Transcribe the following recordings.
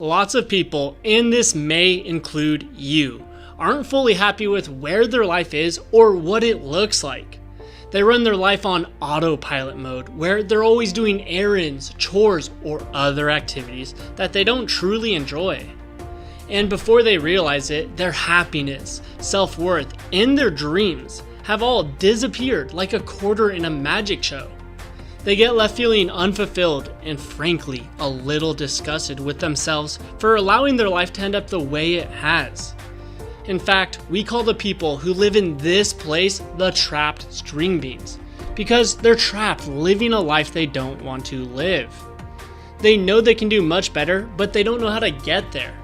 Lots of people, and this may include you, aren't fully happy with where their life is or what it looks like. They run their life on autopilot mode, where they're always doing errands, chores, or other activities that they don't truly enjoy. And before they realize it, their happiness, self-worth, and their dreams have all disappeared like a quarter in a magic show. They get left feeling unfulfilled and frankly a little disgusted with themselves for allowing their life to end up the way it has. In fact, we call the people who live in this place the trapped string beans, because they're trapped living a life they don't want to live. They know they can do much better, but they don't know how to get there.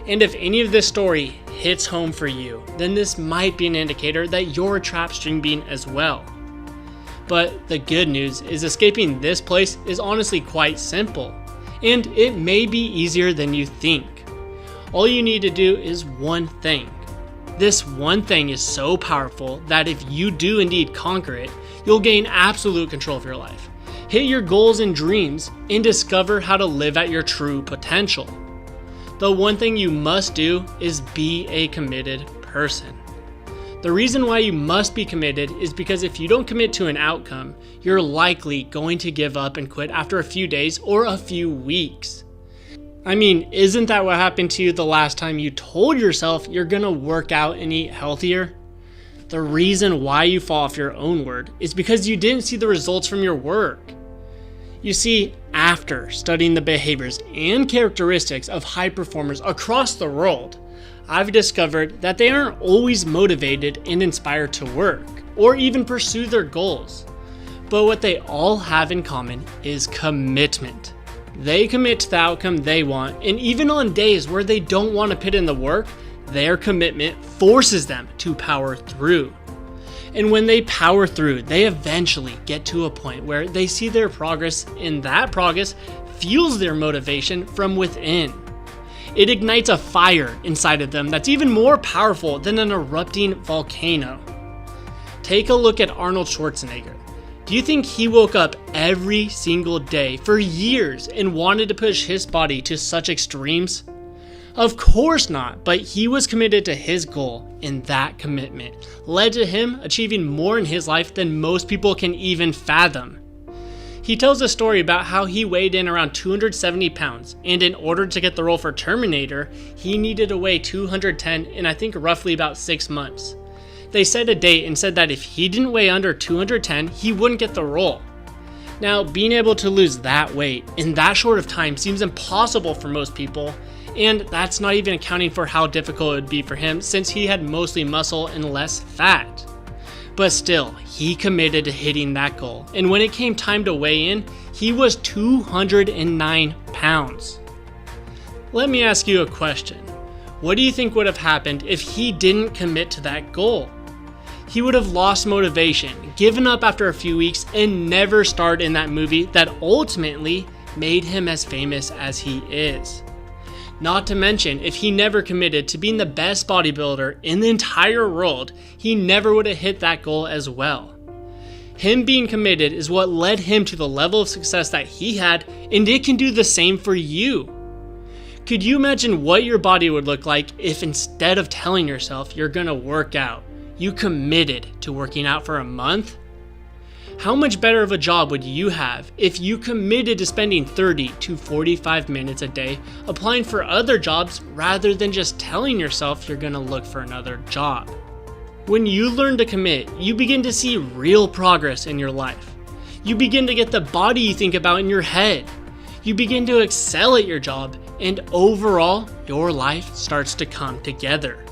And if any of this story hits home for you, then this might be an indicator that you're a trapped string bean as well. But the good news is escaping this place is honestly quite simple, and it may be easier than you think. All you need to do is one thing. This one thing is so powerful that if you do indeed conquer it, you'll gain absolute control of your life, hit your goals and dreams, and discover how to live at your true potential. The one thing you must do is be a committed person. The reason why you must be committed is because if you don't commit to an outcome, you're likely going to give up and quit after a few days or a few weeks. I mean, isn't that what happened to you the last time you told yourself you're gonna work out and eat healthier? The reason why you fall off your own word is because you didn't see the results from your work. You see, after studying the behaviors and characteristics of high performers across the world, I've discovered that they aren't always motivated and inspired to work or even pursue their goals. But what they all have in common is commitment. They commit to the outcome they want, and even on days where they don't want to put in the work, their commitment forces them to power through. And when they power through, they eventually get to a point where they see their progress, and that progress fuels their motivation from within. It ignites a fire inside of them that's even more powerful than an erupting volcano. Take a look at Arnold Schwarzenegger. Do you think he woke up every single day for years and wanted to push his body to such extremes? Of course not, but he was committed to his goal, and that commitment led to him achieving more in his life than most people can even fathom. He tells a story about how he weighed in around 270 pounds, and in order to get the role for Terminator, he needed to weigh 210 in I think roughly about 6 months. They set a date and said that if he didn't weigh under 210, he wouldn't get the role. Now, being able to lose that weight in that short of time seems impossible for most people, and that's not even accounting for how difficult it would be for him since he had mostly muscle and less fat. But still, he committed to hitting that goal, and when it came time to weigh in, he was 209 pounds. Let me ask you a question. What do you think would have happened if he didn't commit to that goal? He would have lost motivation, given up after a few weeks, and never starred in that movie that ultimately made him as famous as he is. Not to mention, if he never committed to being the best bodybuilder in the entire world, he never would have hit that goal as well. Him being committed is what led him to the level of success that he had, and it can do the same for you. Could you imagine what your body would look like if instead of telling yourself you're gonna work out, you committed to working out for a month? How much better of a job would you have if you committed to spending 30 to 45 minutes a day applying for other jobs rather than just telling yourself you're gonna look for another job? When you learn to commit, you begin to see real progress in your life. You begin to get the body you think about in your head. You begin to excel at your job, and overall, your life starts to come together.